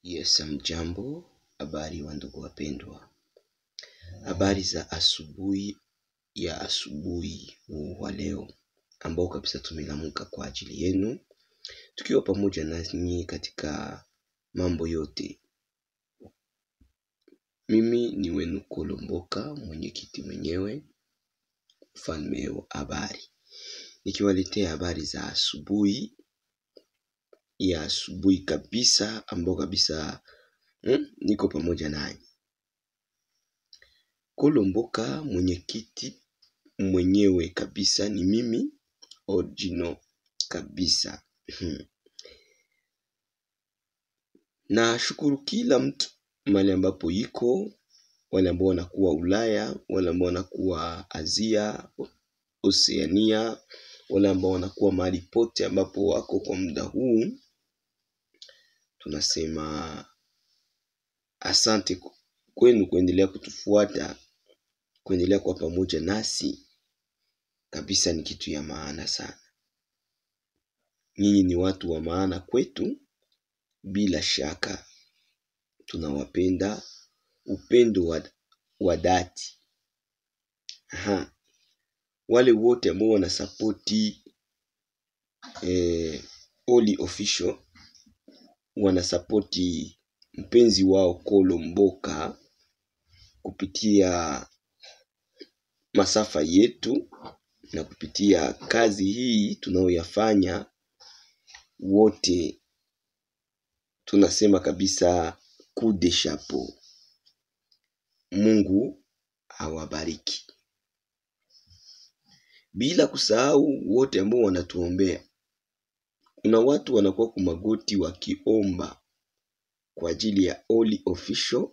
Yes, mjambo, habari wa ndugu wapendwa. Habari za asubuhi wa leo ambao kabisa tumelamuka kwa ajili yenu, tukiwa pamoja nanyi katika mambo yote. Mimi ni wenu Kolomboka, mwenyekiti mwenyewe, mfalme wa habari. Nikiwaletea habari za asubuhi kabisa ambao kabisa niko pamoja nanyi. Kolomboka, mwenyekiti mwenyewe kabisa ni mimi original kabisa. Na shukuru kila mtu mahali ambapo iko, wale ambao wanakuwa Ulaya, wale ambao wanakuwa Asia, Oceania, wale ambao wanakuwa mahali pote ambapo wako kwa muda huu. Tunasema asante kwenu kuendelea kutufuata, kuendelea kwa pamoja nasi. Kabisa ni kitu ya maana sana. Nyinyi ni watu wa maana kwetu, bila shaka tunawapenda, upendo wa dhati. Wale wote ambao wanasapoti Holy Official, wanasapoti mpenzi wao Kolomboka kupitia masafa yetu na kupitia kazi hii tunayoyafanya, wote tunasema kabisa coup de chapeau. Mungu awabariki. Bila kusahau wote ambao wanatuombea. Kuna watu wanakuwa kwa magoti wakiomba kwa ajili ya Holy Official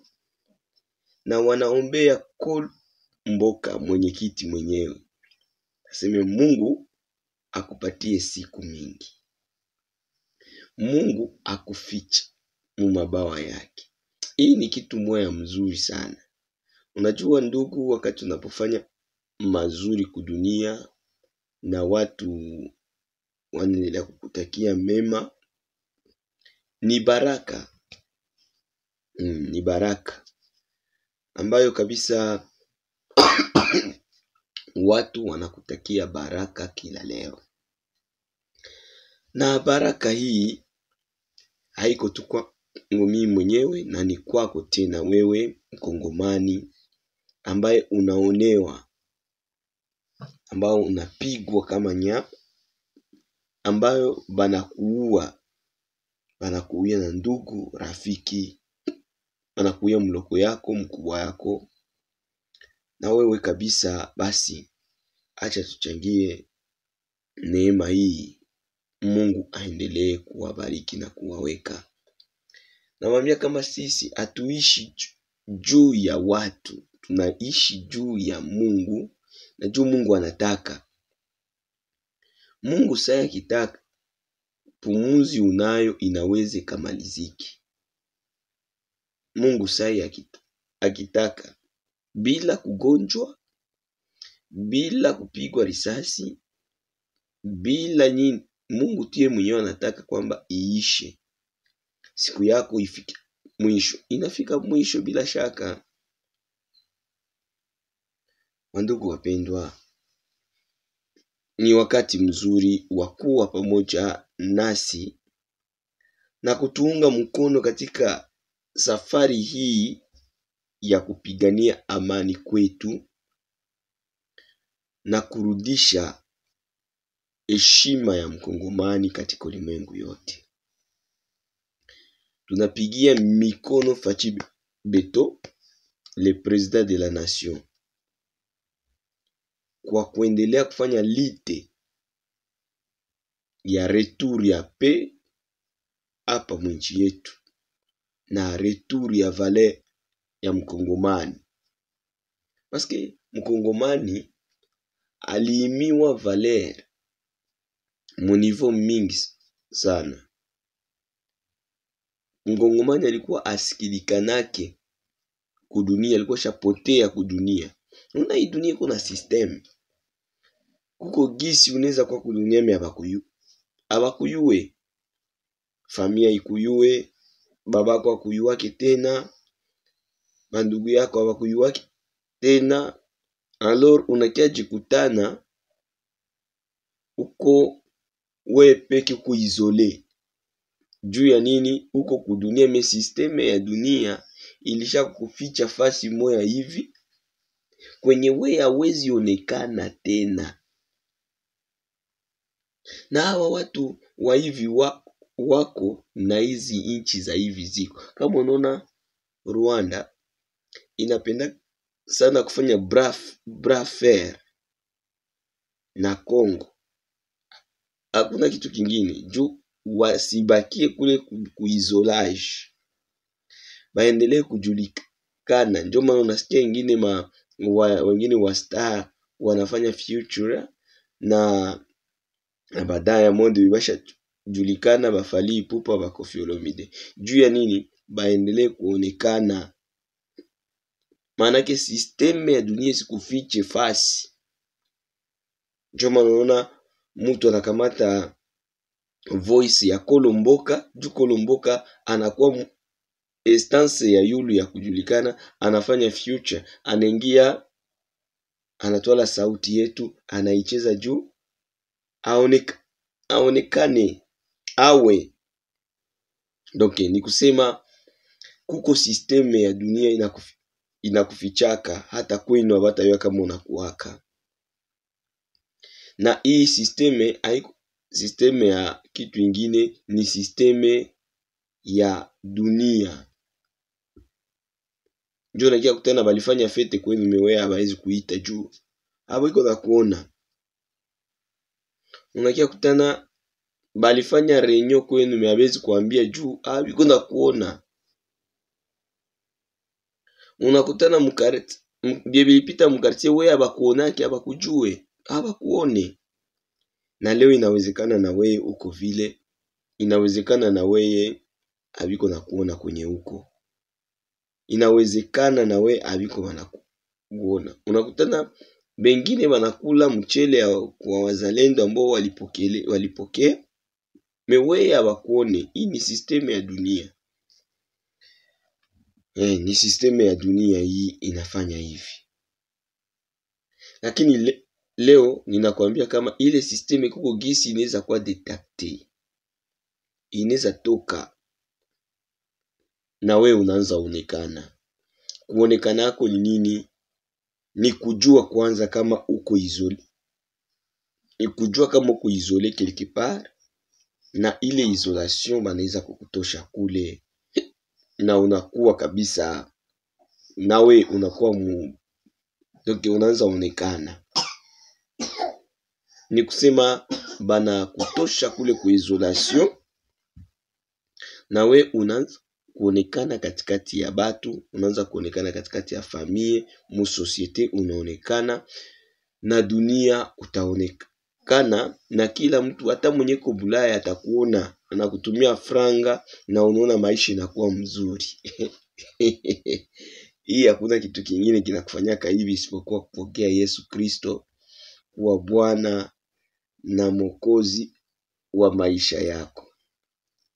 na wanaombea Kolomboka, mwenyekiti mwenyewe. Naseme Mungu akupatie siku mingi. Mungu akufiche mu mabawa yake. Hii ni kitu moja mzuri sana. Unajua ndugu, wakati unapofanya mazuri kudunia na watu wanaendelea kukutakia mema, ni baraka. Ni baraka ambayo kabisa watu wanakutakia baraka kila leo. Na baraka hii haiko tu kwa mimi mwenyewe, na ni kwako tena wewe Mkongomani ambaye unaonewa, ambao unapigwa kama nyama, ambayo banakuua na ndugu, rafiki, banakuua mloko yako, mkubwa yako. Na wewe kabisa basi acha tuchangie neema hii. Mungu aendelee kuwabariki na kuwaweka. Nawaambia kama sisi hatuishi juu ya watu, tunaishi juu ya Mungu, na juu Mungu anataka. Mungu saya akitaka, pumuzi unayo inaweze kamaliziki. Mungu saya akitaka, bila kugonjwa, bila kupigwa risasi, bila nini, Mungu tie mwenyewe anataka kwamba iishe. Siku yako ifike mwisho. Inafika mwisho bila shaka. Wandugu wapendwa, ni wakati mzuri wa kuwa pamoja nasi na kutuunga mkono katika safari hii ya kupigania amani kwetu na kurudisha heshima ya Mkongomani katika ulimwengu yote. Tunapigia mikono Fachi Beto, le président de la nation, kwa kuendelea kufanya lite ya retour ya paix hapa mwinchi yetu, na retour ya valeur ya Mkongomani. Paske Mkongomani aliimiwa valeur mu niveau mingi sana. Mkongomani alikuwa asikilikanake kudunia, alikuwa shapotea kudunia. Una hii dunia kuna system. Kuko gisi unaweza kwa kudunia me abakuyue. Familia ikuyue, babako hakuyuwake tena, bandugu yako hawakuyuwake tena, alors unakia jikutana uko we peke uko isole. Juu ya nini? Uko kudunia, me systeme ya dunia ilisha kuficha fasi moya hivi kwenye we hawezi onekana tena. Na hawa watu wa hivi wako na hizi inchi za hivi ziko. Kama unaona Rwanda inapenda sana kufanya bras fer na Congo. Hakuna kitu kingine juu wasibakie kule kuisolage, baendelee kujulikana. Ndio maana unasikia wengine wa star wanafanya future na Diamond bibasha julikana, ba Fally Ipupa, ba Koffi Olomide. Juu ya nini? Baendelee kuonekana. Maanake systeme ya dunia sikufiche fasi. Ndio maana unaona mtu anakamata voice ya Kolomboka, juu Kolomboka anakuwa instance ya yulu ya kujulikana, anafanya future, anaingia, anatoa sauti yetu, anaicheza juu aonekane awe. Donc ni kusema kuko systeme ya dunia inakufichaka hata kwenu hawatayua kama unakuwaka. Na hii systeme haiko systeme ya kitu ingine, ni systeme ya dunia. Ndio nakia kutana balifanya fete kwenu mewea hawezi kuita juu hapo iko na kuona. Unakia kutana balifanya reunion kwenu mewezi kuambia juu hapo iko na kuona. Unakutana mkareti bibi pita mkartie wewe abakuonake abakujue abakuone. Na leo inawezekana na wewe uko vile, inawezekana na wewe abiko na kuona kwenye uko, inawezekana na wewe abiko wanakuona. Unakutana bengine wanakula mchele kwa wazalendo ambao walipokea mewe abakuone. Hii ni systeme ya dunia. Ni systeme ya dunia hii inafanya hivi. Lakini leo ninakwambia kama ile systeme kuko gisi inaweza kuwa detecte, inaweza toka na wewe unaanza onekana. Kuonekana yako ni nini? Ni kujua kwanza kama uko isole. Ni kujua kama uko isole quelque part, na ile isolation banaweza kukutosha kule na unakuwa kabisa nawe unakuwa donc unaanza onekana. Ni kusema bana kutosha kule ku isolation na we unaanza kuonekana katikati ya batu, unaanza kuonekana katikati ya familia, mu societe unaonekana, na dunia utaonekana, na kila mtu hata mwenye ko Bulaya atakuona, anakutumia franga na unaona maisha inakuwa mzuri. Hii hakuna kitu kingine kinakufanyaka hivi isipokuwa kupokea Yesu Kristo kuwa Bwana na Mwokozi wa maisha yako.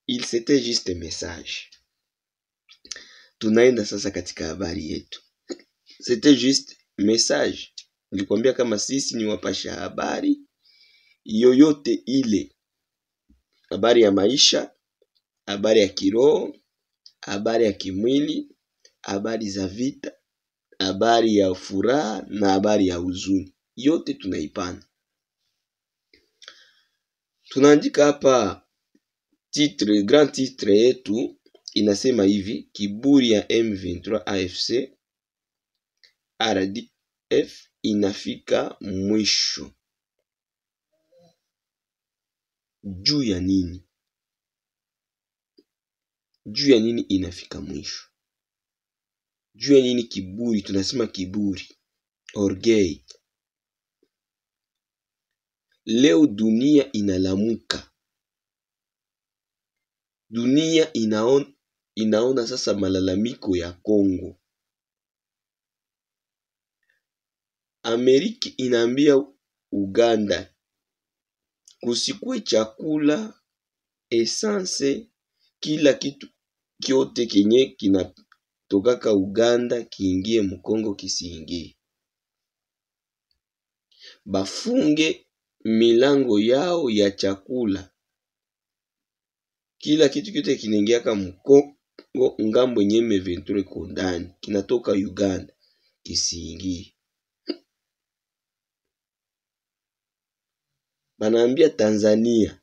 C'était juste un message. Tunaenda sasa katika habari yetu. C'était juste message. Nilikwambia kama sisi ni wapasha habari yoyote ile. Habari ya maisha, habari ya kiroho, habari ya kimwili, habari za vita, habari ya furaha na habari ya huzuni. Yote tunaipana. Tunaandika hapa titre, grand titre yetu inasema hivi: kiburi ya M23 AFC RDF inafika mwisho. Juu ya nini? Juu ya nini inafika mwisho? Juu ya nini kiburi? Tunasema kiburi, orgueil. Leo dunia inalamuka. Dunia inaona sasa malalamiko ya Kongo. Amerika inaambia Uganda kusikwe chakula, essence, kila kitu kyote kenye kinatokaka Uganda kiingie Mkongo kisiingie. Bafunge milango yao ya chakula. Kila kitu kyote kinaingiaka Mkongo ngambo yenye M23 iko ndani kinatoka Uganda kisiingie. Banaambia Tanzania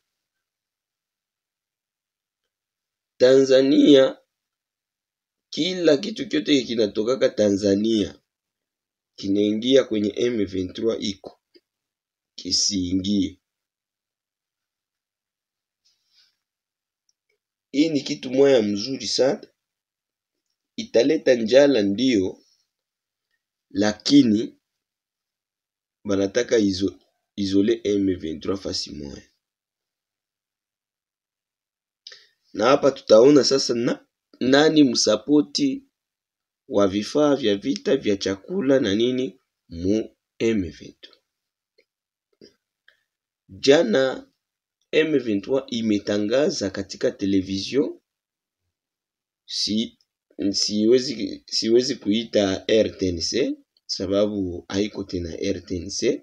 kila kitu kyote kinatokaka Tanzania kinaingia kwenye M23 iko kisiingie. Hii ni kitu moya mzuri sana, italeta njala ndio, lakini banataka izole M23 fasi moya. Na hapa tutaona sasa nani msapoti wa vifaa vya vita vya chakula na nini mu M23. Jana M23 imetangaza katika television, siwezi kuita RTNC sababu haiko tena RTNC,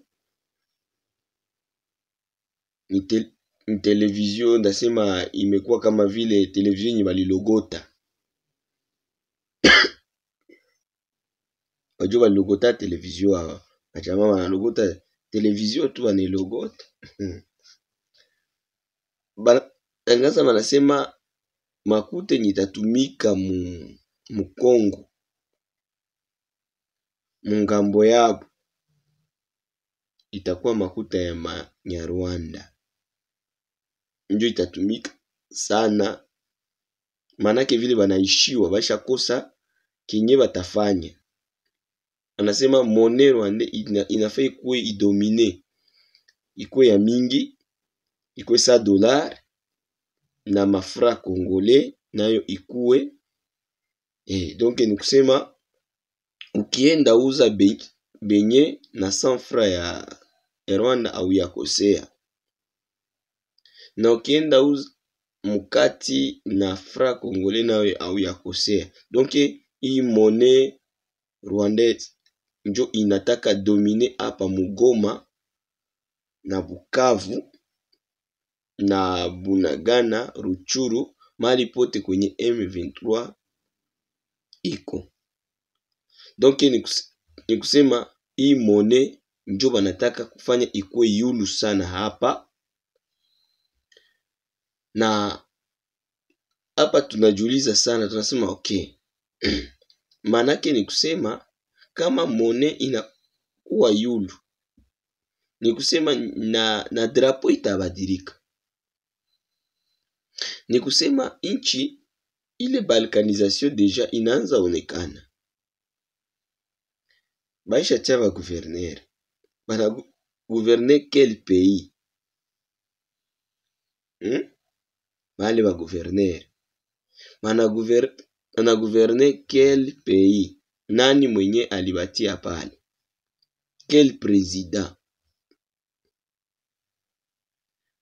ni television ndasema imekuwa kama vile television yenye balilogota. Wajua balilogota television hawa, achama wanalogota television tu wanilogota. Tangaza wanasema makuta nitatumika mu Kongo mungambo yabo itakuwa makuta ya Manyarwanda ndio itatumika sana, manake vile banaishiwa basha kosa kinye batafanya. Anasema monnaie rwandais inafaa ikuwe idomine, ikuwe ya mingi, ikuwe $100 na mafra congolais nayo ikuwe donc ni kusema ukienda uza benye na 100 francs ya Rwanda au ya kosea, na ukienda uza mukati na francs congolais nayo au ya kosea. Donc hii monnaie rwandaise njo inataka domine hapa Mugoma na Bukavu na Bunagana, Ruchuru, mali pote kwenye M23 iko. Donc ni kusema hii monnaie njo banataka kufanya ikuwe yulu sana hapa, na hapa tunajiuliza sana, tunasema okay. Manake ni kusema kama monnaie inakuwa yulu, ni kusema na drapo itabadilika. Ni kusema inchi ile balkanisation deja inaanza onekana. Baisha chava gouverneur. Bana gouverner quel pays? Bale ba gouverneur. Bana gouverner quel pays? Nani mwenye alibatia pale? Quel président?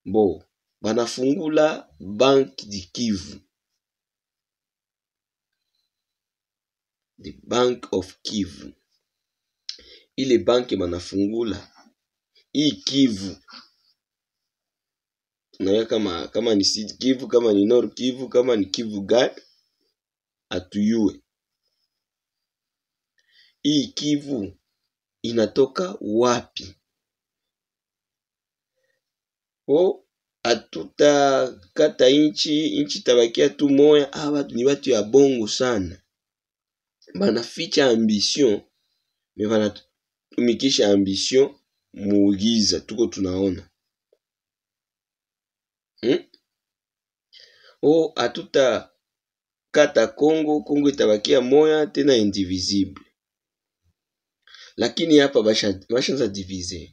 Bo, banafungula Banque du Kivu. The Bank of Kivu. Ile banki banafungula hii Kivu, tunaya kama ni Sud Kivu, kama ni Nord Kivu, kama ni Kivu gani atuyue. Hii Kivu inatoka wapi? Atuta kata inchi tabakia tu moya. Watu ni watu ya bongo sana, banaficha ambition, me banatumikisha ambition muugiza, tuko tunaona. Atuta kata Kongo itabakia moya tena indivisible, lakini hapa bashanza diviser.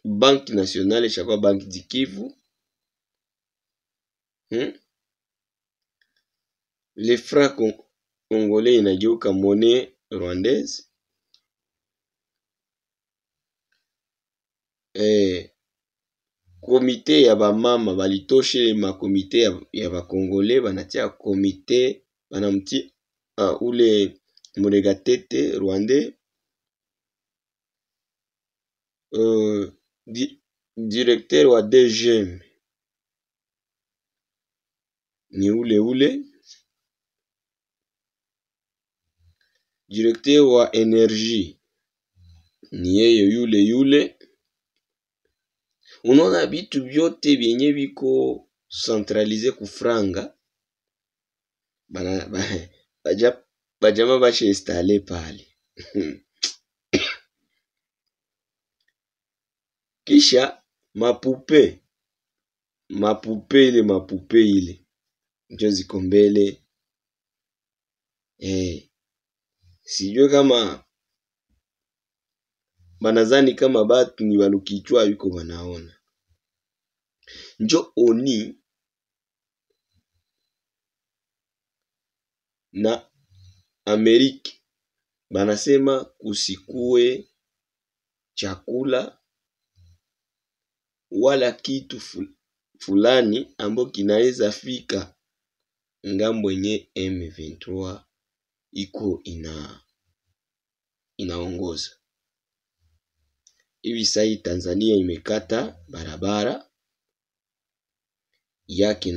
Banque nationale chakwa Banque du Kivu, les francs congolais inageuka monnaie rwandaise. Komite ya bamama balitoshe ma komite ya bakongolais, banatia komite banamtia ule Murekatete Rwandais, directeur wa DGM ni ule, directeur wa energie ni yeye yule. Unaona vitu vyote vyenye viko centralize kufranga bajama bashe installe pale. Kisha mapupe ile njo ziko mbele. Sijue kama banazani kama batu ni balukichwa yuko banaona. Njo oni na Amerika banasema kusikue chakula wala kitu fulani ambacho kinaweza fika ngambo yenye M23 iko inaongoza. Hivi sai Tanzania imekata barabara yake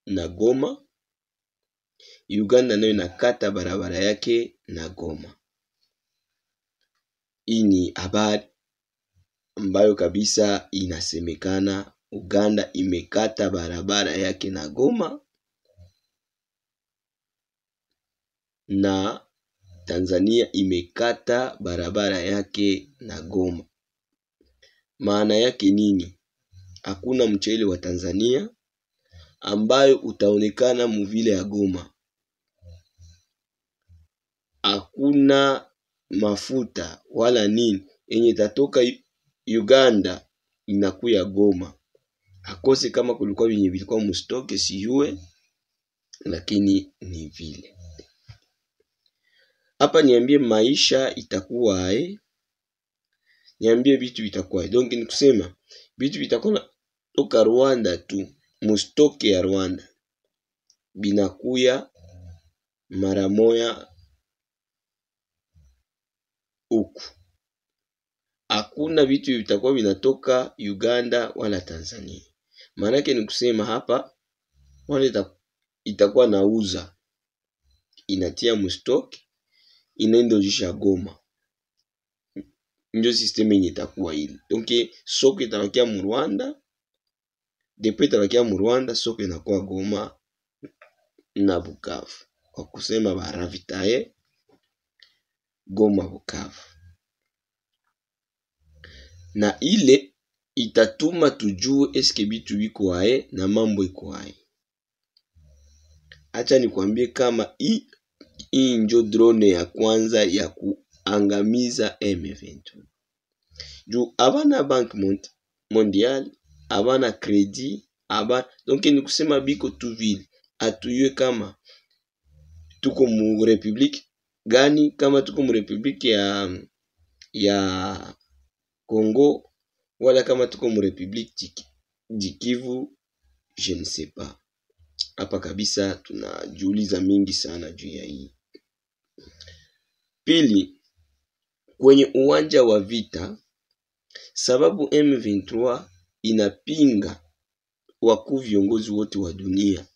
na Goma. Uganda nayo inakata barabara yake na Goma. Hii ni habari ambayo kabisa inasemekana. Uganda imekata barabara yake na Goma na Tanzania imekata barabara yake na Goma. Maana yake nini? Hakuna mchele wa Tanzania ambayo utaonekana muvile ya Goma. Hakuna mafuta wala nini yenye tatoka Uganda inakuya Goma. Akose kama kulikuwa vinyi vilikuwa mustoke siyue, lakini ni vile. Hapa niambie maisha itakuwa niambie vitu vitakuwa. Donc ni kusema vitu vitakuwa toka Rwanda tu, mustoke ya Rwanda binakuya mara moya huku. Hakuna vitu vitakuwa vinatoka Uganda wala Tanzania. Maana yake ni kusema hapa wale itakuwa nauza, inatia mustoke, inaenda ujisha Goma. Ndio system yenye itakuwa hili. Donc soko itabakia mu Rwanda, depo itabakia mu Rwanda, soko inakuwa Goma na Bukavu. Kwa kusema baravitaye Goma Bukavu. Na ile itatuma tujue eske bitu biko ae na mambo iko ae. Acha nikwambie kama hii njo drone ya kwanza ya kuangamiza M23. Juu abana Bank Mondial, abana credit, donc ni kusema biko tu vile. Atuyue kama tuko mu republique gani, kama tuko mu republique ya Congo wala kama tuko mu republique Kivu, je ne sais pas. Hapa kabisa tunajiuliza mingi sana juu ya hii. Pili, kwenye uwanja wa vita, sababu M23 inapinga wakuu viongozi wote wa dunia,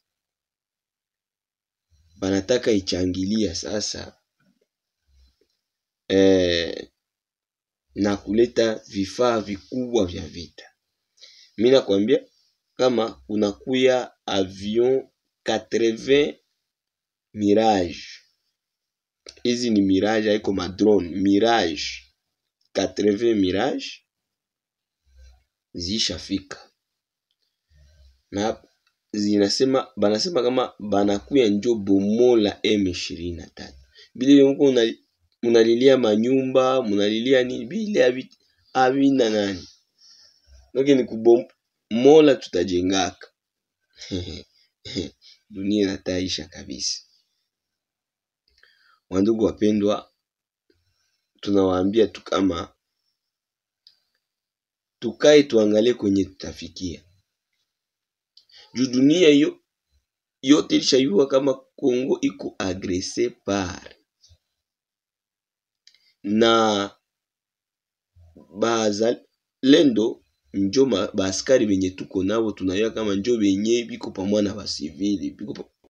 banataka ichangilia sasa na kuleta vifaa vikubwa vya vita. Mimi nakwambia kama kunakuya avion 80 Mirage. Hizi ni Mirage, haiko madrone. Mirage 80 Mirage zishafika. Na banasema kama banakuya njo bomola M23. Bile mko munalilia manyumba, munalilia ni bile havina nani. Noke ni kubomola tutajengaka. Dunia inataisha kabisa. Wandugu wapendwa, tunawaambia tu kama tukae tuangalie kwenye tutafikia. Juu dunia hiyo yote ilishayua kama Kongo iko agrese par na bazalendo, njo baaskari benye tuko nabo tunayua kama njo benye biko pamoja na basivili, biko